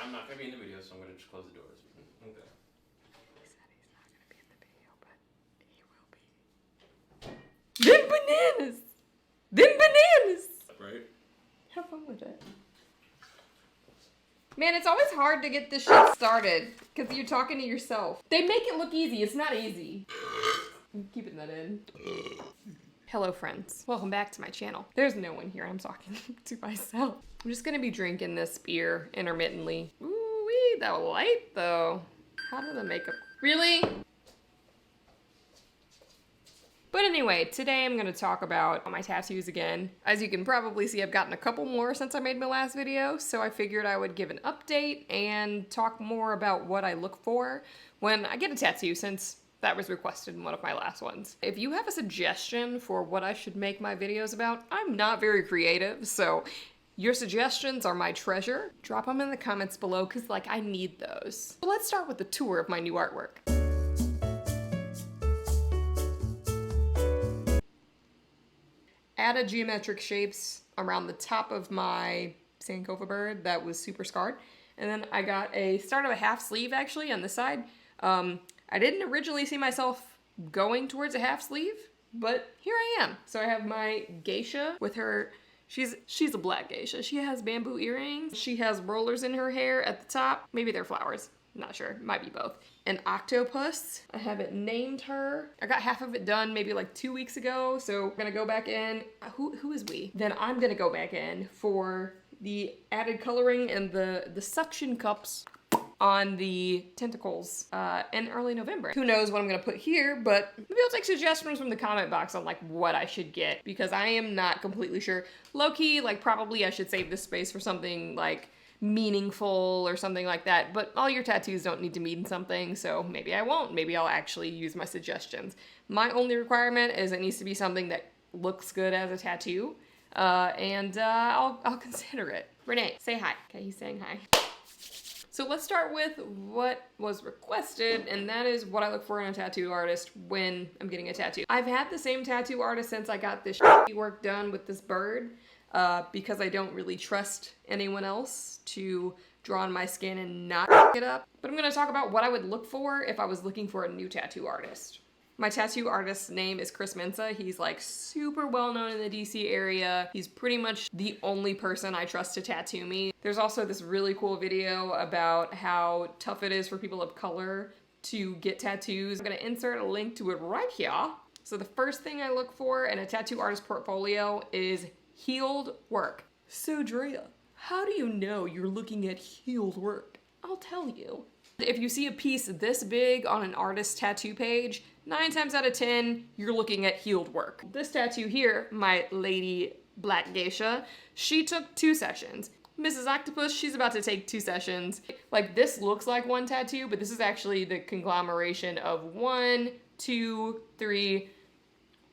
I'm not gonna be in the video, so I'm gonna just close the doors. Okay. He said he's not gonna be in the video, but he will be. Them bananas! Them bananas! Right? Have fun with it. Man, it's always hard to get this shit started because you're talking to yourself. They make it look easy. It's not easy. I'm keeping that in. Hello, friends. Welcome back to my channel. There's no one here. I'm talking to myself. I'm just gonna be drinking this beer intermittently. Ooh-wee, that light though. How did the makeup... Really? But anyway, today I'm going to talk about my tattoos again. As you can probably see, I've gotten a couple more since I made my last video, so I figured I would give an update and talk more about what I look for when I get a tattoo, since that was requested in one of my last ones. If you have a suggestion for what I should make my videos about, I'm not very creative, so your suggestions are my treasure. Drop them in the comments below, because like I need those. So let's start with the tour of my new artwork. Added geometric shapes around the top of my Sankofa bird that was super scarred. And then I got a start of a half sleeve actually on this side. I didn't originally see myself going towards a half sleeve, but here I am. So I have my geisha with her, she's a black geisha. She has bamboo earrings. She has rollers in her hair at the top. Maybe they're flowers. I'm not sure, might be both. An octopus, I haven't named her. I got half of it done maybe like 2 weeks ago, so I'm gonna go back in. Who is we? Then I'm gonna go back in for the added coloring and the suction cups on the tentacles in early November. Who knows what I'm gonna put here, but maybe I'll take suggestions from the comment box on like what I should get, because I am not completely sure. Low-key, like probably I should save this space for something like meaningful or something like that, but all your tattoos don't need to mean something, so maybe I won't. Maybe I'll actually use my suggestions. My only requirement is it needs to be something that looks good as a tattoo, and I'll consider it. Renee, say hi. Okay, he's saying hi. So let's start with what was requested, and that is what I look for in a tattoo artist when I'm getting a tattoo. I've had the same tattoo artist since I got this work done with this bird, because I don't really trust anyone else to draw on my skin and not f it up. But I'm gonna talk about what I would look for if I was looking for a new tattoo artist. My tattoo artist's name is Chris Mensa. He's like super well known in the DC area. He's pretty much the only person I trust to tattoo me. There's also this really cool video about how tough it is for people of color to get tattoos. I'm gonna insert a link to it right here. So the first thing I look for in a tattoo artist portfolio is healed work. So Drea, how do you know you're looking at healed work? I'll tell you. If you see a piece this big on an artist's tattoo page, 9 times out of 10, you're looking at healed work. This tattoo here, my lady black geisha, she took 2 sessions. Mrs. Octopus, she's about to take 2 sessions. Like this looks like one tattoo, but this is actually the conglomeration of 1, 2, 3,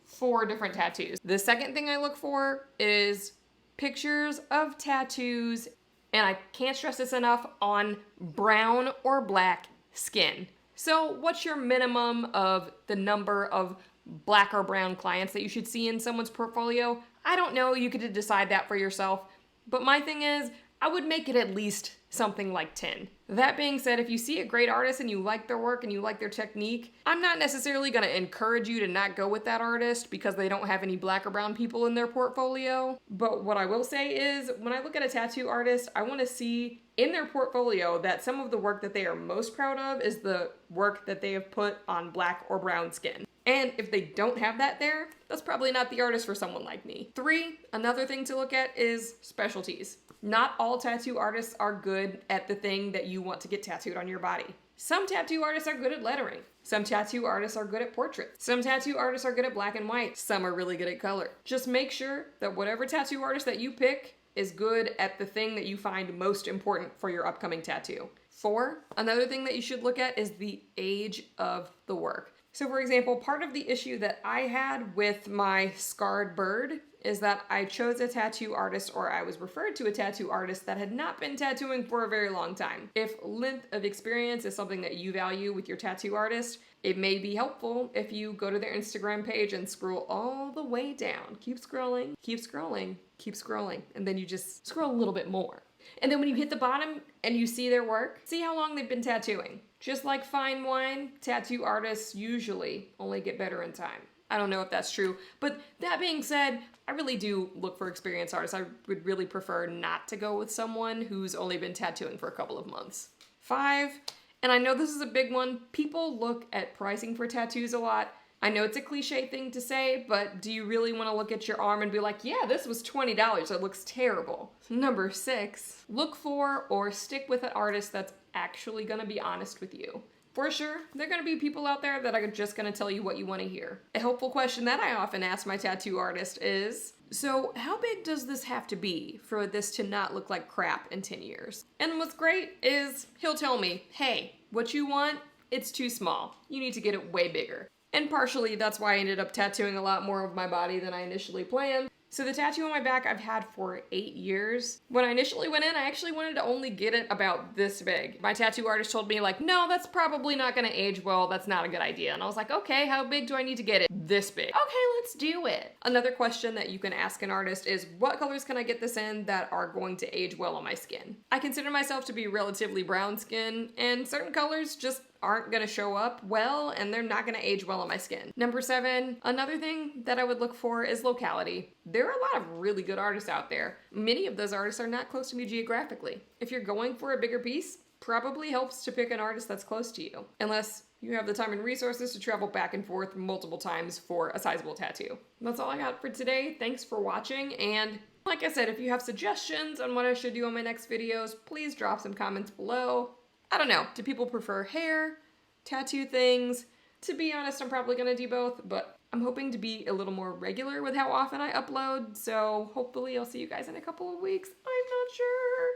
4 different tattoos. The second thing I look for is pictures of tattoos, and I can't stress this enough, on brown or black skin. So what's your minimum of the number of black or brown clients that you should see in someone's portfolio? I don't know, you could decide that for yourself, but my thing is, I would make it at least something like 10. That being said, if you see a great artist and you like their work and you like their technique, I'm not necessarily gonna encourage you to not go with that artist because they don't have any black or brown people in their portfolio. But what I will say is, when I look at a tattoo artist, I wanna see in their portfolio that some of the work that they are most proud of is the work that they have put on black or brown skin. And if they don't have that there, that's probably not the artist for someone like me. 3, another thing to look at is specialties. Not all tattoo artists are good at the thing that you want to get tattooed on your body. Some tattoo artists are good at lettering. Some tattoo artists are good at portraits. Some tattoo artists are good at black and white. Some are really good at color. Just make sure that whatever tattoo artist that you pick is good at the thing that you find most important for your upcoming tattoo. 4, another thing that you should look at is the age of the work. So for example, part of the issue that I had with my scarred bird is that I chose a tattoo artist, or I was referred to a tattoo artist that had not been tattooing for a very long time. If length of experience is something that you value with your tattoo artist, it may be helpful if you go to their Instagram page and scroll all the way down. Keep scrolling, keep scrolling, keep scrolling, and then you just scroll a little bit more. And then when you hit the bottom and you see their work, see how long they've been tattooing. Just like fine wine, tattoo artists usually only get better in time. I don't know if that's true, but that being said, I really do look for experienced artists. I would really prefer not to go with someone who's only been tattooing for a couple of months. 5, and I know this is a big one, people look at pricing for tattoos a lot. I know it's a cliche thing to say, but do you really want to look at your arm and be like, yeah, this was $20, it looks terrible? Number 6, look for or stick with an artist that's actually going to be honest with you. For sure, there are going to be people out there that are just going to tell you what you want to hear. A helpful question that I often ask my tattoo artist is, so how big does this have to be for this to not look like crap in 10 years? And what's great is he'll tell me, hey, what you want, it's too small. You need to get it way bigger. And partially that's why I ended up tattooing a lot more of my body than I initially planned. So the tattoo on my back I've had for 8 years. When I initially went in, I actually wanted to only get it about this big. My tattoo artist told me like, no, that's probably not gonna age well. That's not a good idea. And I was like, okay, how big do I need to get it? This big. Okay, let's do it. Another question that you can ask an artist is, what colors can I get this in that are going to age well on my skin? I consider myself to be relatively brown skin, and certain colors just aren't gonna show up well and they're not gonna age well on my skin. Number 7, another thing that I would look for is locality. There are a lot of really good artists out there. Many of those artists are not close to me geographically. If you're going for a bigger piece, probably helps to pick an artist that's close to you, unless you have the time and resources to travel back and forth multiple times for a sizable tattoo. That's all I got for today. Thanks for watching, and like I said, if you have suggestions on what I should do on my next videos, please drop some comments below. I don't know, do people prefer hair, tattoo things? To be honest, I'm probably gonna do both, but I'm hoping to be a little more regular with how often I upload, so hopefully I'll see you guys in a couple of weeks. I'm not sure.